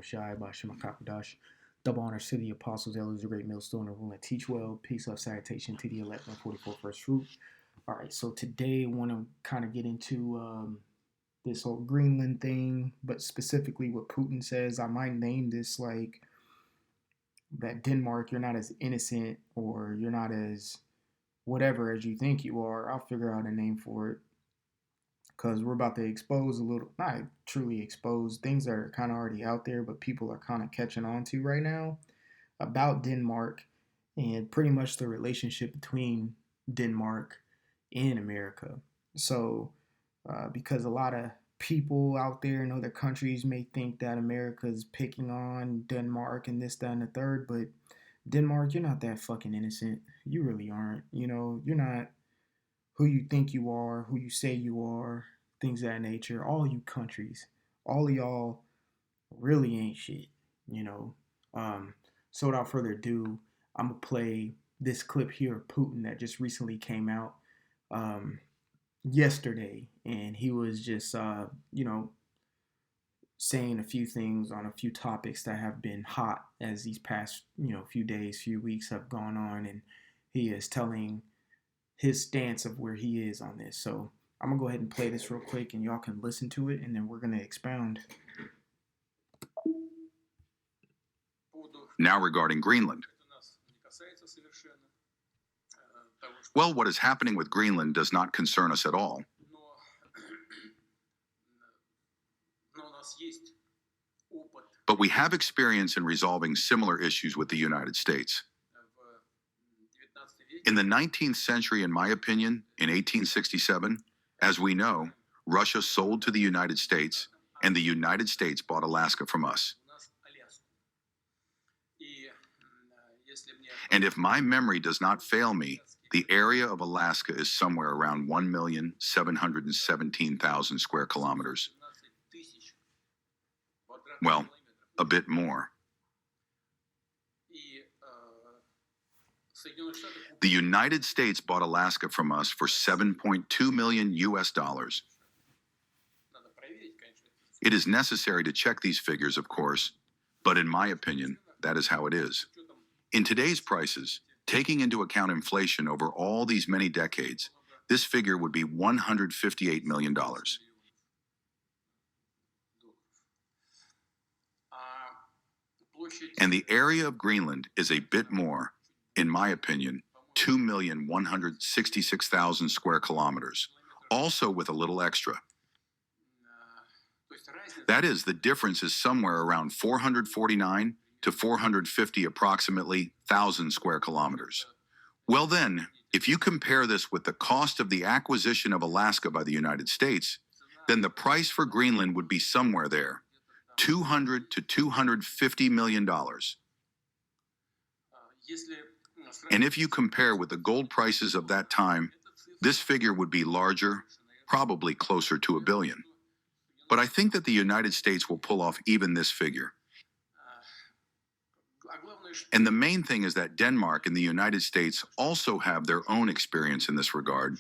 Yahweh Shai, Bashima Kakadash. Double honors to the apostles, elders, the great millstone, and rule and teach well. Peace, love, salutation to the elect and 44 first fruit. All right, so today I want to kind of get into this whole Greenland thing, but specifically what Putin says. I might name this like that Denmark, you're not as innocent or you're not as whatever as you think you are. I'll figure out a name for it because we're about to expose a little, not truly expose, things that are kind of already out there, but people are kind of catching on to right now about Denmark and pretty much the relationship between Denmark and America. So, because a lot of people out there in other countries may think that America's picking on Denmark and this, that, and the third, but Denmark, you're not that fucking innocent. You really aren't. You're not who you think you are, who you say you are, things of that nature. All you countries, all of y'all really ain't shit, you know. Um, so without further ado, I'm gonna play this clip here of Putin that just recently came out um, yesterday, and he was just, saying a few things on a few topics that have been hot as these past, few days, few weeks have gone on, and he is telling his stance of where he is on this. So I'm gonna go ahead and play this real quick, and y'all can listen to it, and then we're gonna expound. Now regarding Greenland. Well, what is happening with Greenland does not concern us at all. But we have experience in resolving similar issues with the United States. In the 19th century, in my opinion, in 1867, as we know, Russia sold to the United States, and the United States bought Alaska from us. And if my memory does not fail me, the area of Alaska is somewhere around 1,717,000 square kilometers. Well, a bit more. The United States bought Alaska from us for 7.2 million US dollars. It is necessary to check these figures, of course, but in my opinion, that is how it is. In today's prices, taking into account inflation over all these many decades, this figure would be $158 million. And the area of Greenland is a bit more, in my opinion, 2,166,000 square kilometers, also with a little extra. That is, the difference is somewhere around 449 to 450 approximately thousand square kilometers. Well then, if you compare this with the cost of the acquisition of Alaska by the United States, then the price for Greenland would be somewhere there, $200 to $250 million. And if you compare with the gold prices of that time, this figure would be larger, probably closer to $1 billion. But I think that the United States will pull off even this figure. And the main thing is that Denmark and the United States also have their own experience in this regard.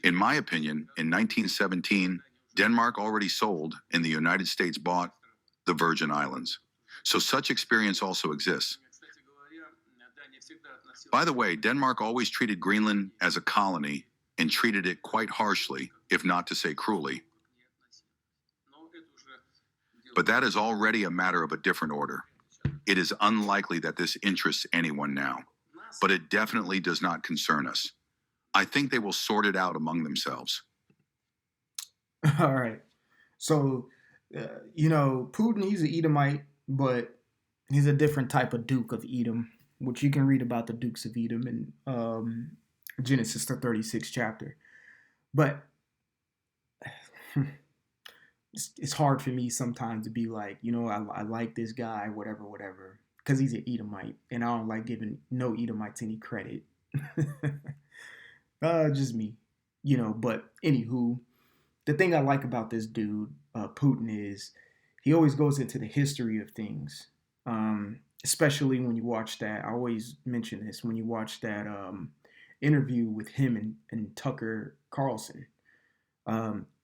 In my opinion, in 1917, Denmark already sold and the United States bought the Virgin Islands. So such experience also exists. By the way, Denmark always treated Greenland as a colony and treated it quite harshly, if not to say cruelly. But that is already a matter of a different order. It is unlikely that this interests anyone now, but it definitely does not concern us. I think they will sort it out among themselves. All right. So, Putin, he's an Edomite, but he's a different type of Duke of Edom, which you can read about the Dukes of Edom in Genesis, the 36th chapter. But it's hard for me sometimes to be like, I like this guy, whatever, because he's an Edomite, and I don't like giving no Edomites any credit. Just me, But anywho, the thing I like about this dude, Putin, is he always goes into the history of things. Especially when you watch that, I always mention this, when you watch that interview with him and Tucker Carlson.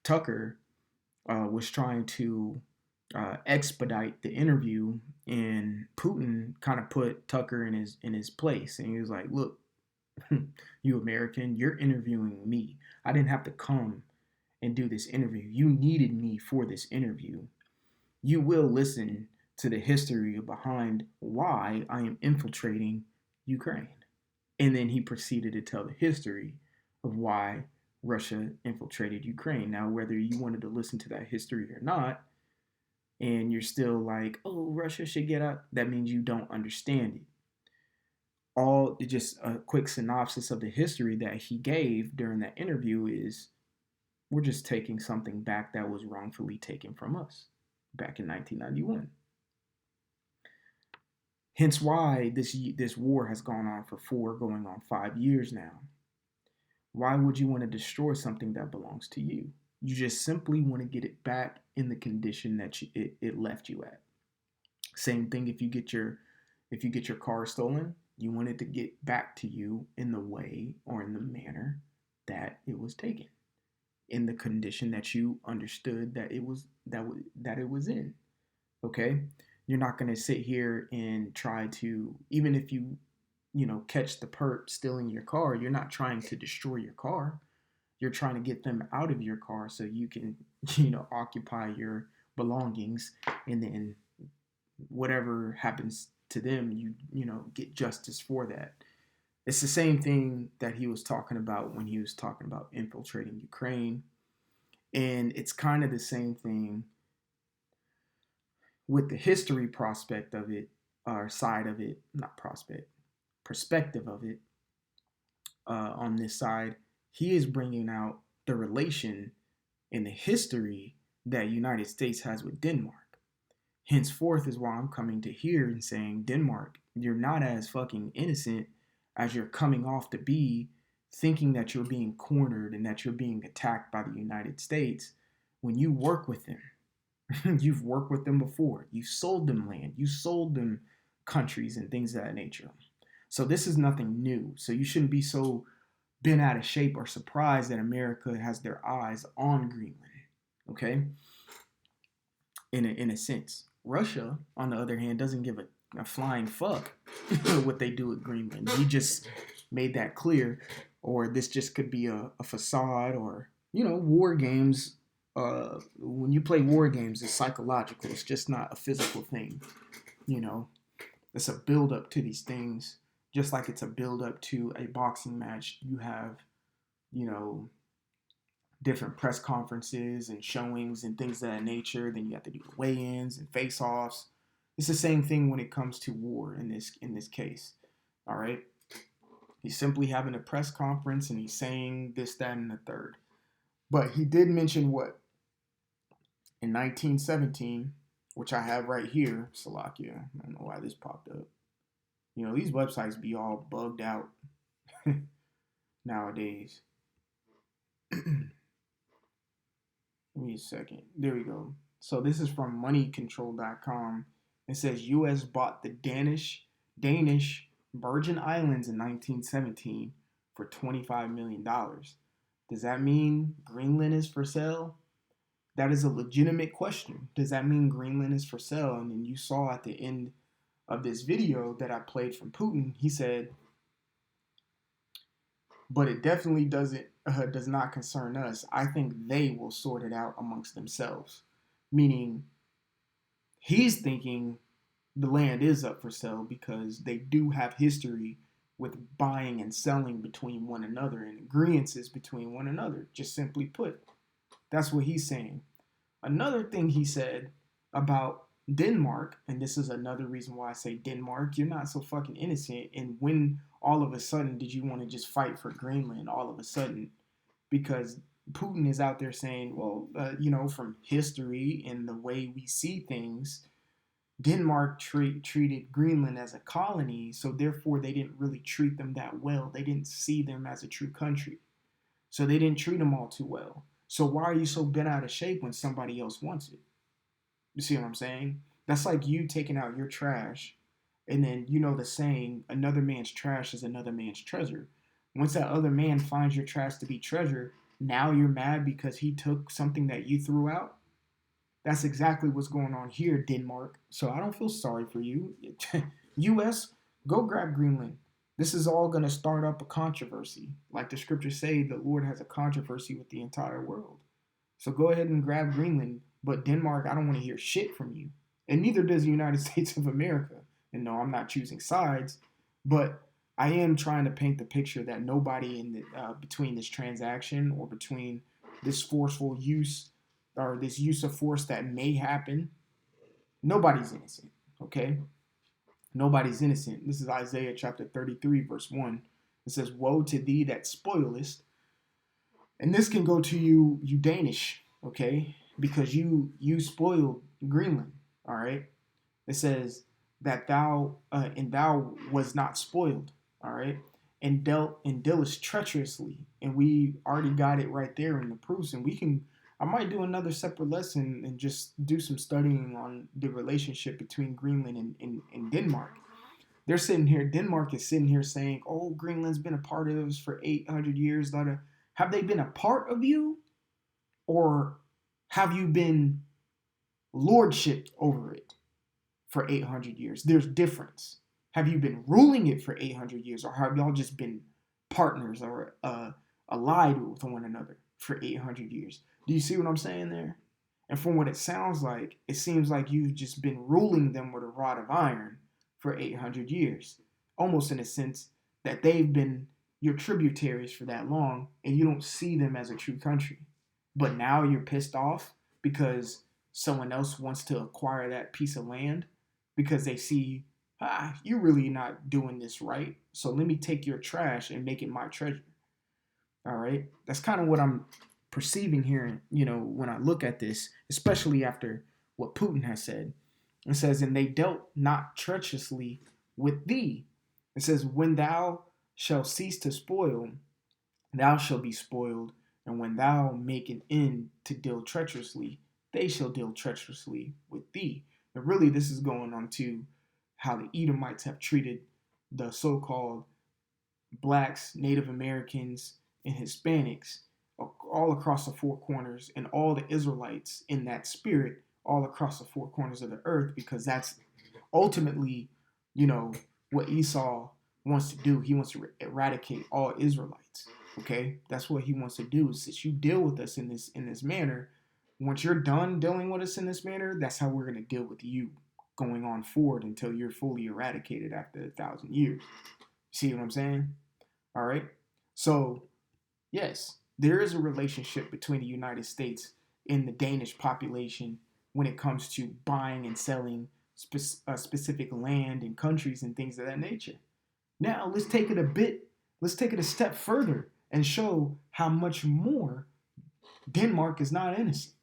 Tucker was trying to expedite the interview, and Putin kind of put Tucker in his place, and he was like, "Look, you American, you're interviewing me. I didn't have to come and do this interview. You needed me for this interview. You will listen to the history behind why I am infiltrating Ukraine." And then he proceeded to tell the history of why Russia infiltrated Ukraine. Now, whether you wanted to listen to that history or not, and you're still like, oh, Russia should get out, that means you don't understand it. All just a quick synopsis of the history that he gave during that interview is we're just taking something back that was wrongfully taken from us back in 1991. Hence why this war has gone on for going on 5 years now. Why would you want to destroy something that belongs to you? You just simply want to get it back in the condition that it left you at. Same thing if you get your car stolen, you want it to get back to you in the way or in the manner that it was taken, in the condition that you understood that it was in. Okay? You're not going to sit here and try to, even if you catch the perp stealing your car, you're not trying to destroy your car. You're trying to get them out of your car so you can, occupy your belongings, and then whatever happens to them, you get justice for that. It's the same thing that he was talking about when he was talking about infiltrating Ukraine. And it's kind of the same thing with the history prospect of it, or side of it, not prospect, perspective of it. On this side, he is bringing out the relation in the history that United States has with Denmark. Henceforth is why I'm coming to here and saying, Denmark, you're not as fucking innocent as you're coming off to be, thinking that you're being cornered and that you're being attacked by the United States when you work with them. You've worked with them before. You sold them land. You sold them countries and things of that nature. So this is nothing new. So you shouldn't be so bent out of shape or surprised that America has their eyes on Greenland. Okay? In a sense. Russia, on the other hand, doesn't give a flying fuck what they do with Greenland. He just made that clear. Or this just could be a facade, or, war games. When you play war games, it's psychological. It's just not a physical thing. It's a build up to these things. Just like it's a build up to a boxing match. You have, different press conferences and showings and things of that nature. Then you have to do the weigh-ins and face-offs. It's the same thing when it comes to war in this case. All right. He's simply having a press conference and he's saying this, that, and the third. But he did mention what? In 1917, which I have right here, Salakia. I don't know why this popped up. These websites be all bugged out nowadays. Give me a second. There we go. So this is from moneycontrol.com. It says U.S. bought the Danish Virgin Islands in 1917 for $25 million. Does that mean Greenland is for sale? That is a legitimate question. Does that mean Greenland is for sale? And then you saw at the end of this video that I played from Putin, he said, but it definitely does not concern us. I think they will sort it out amongst themselves. Meaning, he's thinking the land is up for sale because they do have history with buying and selling between one another and agreements between one another, just simply put. That's what he's saying. Another thing he said about Denmark, and this is another reason why I say Denmark, you're not so fucking innocent. And when all of a sudden did you want to just fight for Greenland all of a sudden? Because Putin is out there saying, well, from history and the way we see things, Denmark treated Greenland as a colony, so therefore they didn't really treat them that well. They didn't see them as a true country. So they didn't treat them all too well. So why are you so bent out of shape when somebody else wants it? You see what I'm saying? That's like you taking out your trash, and then the saying, another man's trash is another man's treasure. Once that other man finds your trash to be treasure, now you're mad because he took something that you threw out? That's exactly what's going on here, Denmark. So I don't feel sorry for you. U.S., go grab Greenland. This is all going to start up a controversy. Like the scriptures say, the Lord has a controversy with the entire world. So go ahead and grab Greenland. But Denmark, I don't want to hear shit from you. And neither does the United States of America. And no, I'm not choosing sides, but I am trying to paint the picture that nobody in the between this transaction or between this forceful use or this use of force that may happen, nobody's innocent. Okay, nobody's innocent. This is Isaiah chapter 33, verse 1. It says, "Woe to thee that spoilest," and this can go to you, you Danish, okay, because you spoiled Greenland. All right. It says that thou was not spoiled. All right. And dealest treacherously. And we already got it right there in the proofs. And I might do another separate lesson and just do some studying on the relationship between Greenland and Denmark. They're sitting here, Denmark is sitting here saying, oh, Greenland's been a part of us for 800 years. Have they been a part of you? Or have you been lordship over it for 800 years? There's difference. Have you been ruling it for 800 years, or have y'all just been partners or allied with one another for 800 years? Do you see what I'm saying there? And from what it sounds like, it seems like you've just been ruling them with a rod of iron for 800 years, almost in a sense that they've been your tributaries for that long, and you don't see them as a true country. But now you're pissed off because someone else wants to acquire that piece of land because they see, you're really not doing this right. So let me take your trash and make it my treasure. All right. That's kind of what I'm perceiving here, when I look at this, especially after what Putin has said. It says, and they dealt not treacherously with thee. It says, when thou shalt cease to spoil, thou shalt be spoiled. And when thou make an end to deal treacherously, they shall deal treacherously with thee. And really, this is going on to how the Edomites have treated the so-called blacks, Native Americans, and Hispanics all across the four corners, and all the Israelites in that spirit all across the four corners of the earth, because that's ultimately, what Esau wants to do. He wants to eradicate all Israelites. Okay, that's what he wants to do. Since you deal with us in this manner, once you're done dealing with us in this manner, that's how we're going to deal with you going on forward until you're fully eradicated after 1,000 years. See what I'm saying? All right. So, yes, there is a relationship between the United States and the Danish population when it comes to buying and selling specific land and countries and things of that nature. Now, let's take it a step further and show how much more Denmark is not innocent.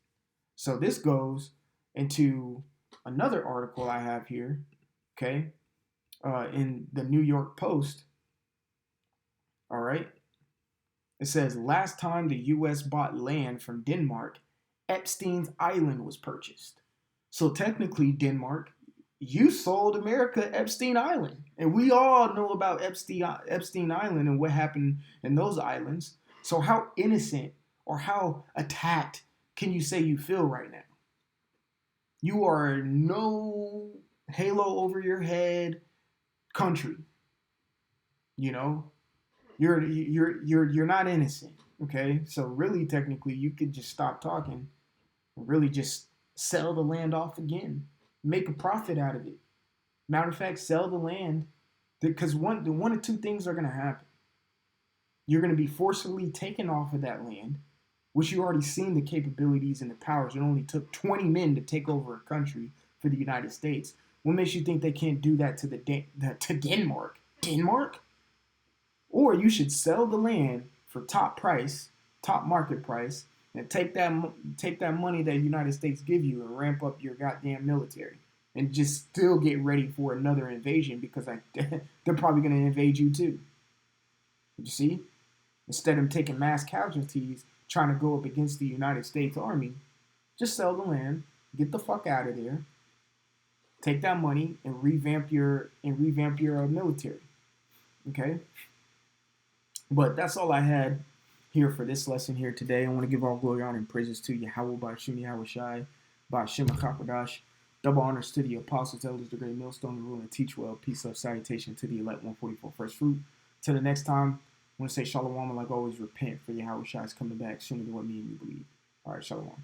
So this goes into another article I have here, okay, in the New York Post. All right. It says, last time the U.S. bought land from Denmark, Epstein's Island was purchased. So technically, Denmark, you sold America Epstein Island. And we all know about Epstein Island and what happened in those islands. So how innocent or how attacked can you say you feel right now? You are no halo over your head country. You're not innocent. Okay? So really, technically, you could just stop talking and really just sell the land off again. Make a profit out of it. Matter of fact, sell the land, because one or two things are going to happen. You're going to be forcibly taken off of that land, which you already seen the capabilities and the powers. It only took 20 men to take over a country for the United States. What makes you think they can't do that to Denmark? Denmark? Or you should sell the land for top market price, and take that money that the United States give you and ramp up your goddamn military and just still get ready for another invasion, because they're probably going to invade you too. You see? Instead of taking mass casualties trying to go up against the United States Army, just sell the land, get the fuck out of there, take that money and revamp your military. Okay? But that's all I had here for this lesson here today. I want to give all glory, honor, and praises to Yahweh Bashim Yahweh Shai, by Shema Kakwadash. Double honors to the apostles, elders, the great millstone, the rule and teach well. Peace, love, salutation to the elect 144 first fruit. Till the next time, I want to say shalom, and like always, repent for Yahweh Shai is coming back sooner than what me and you believe. All right, shalom.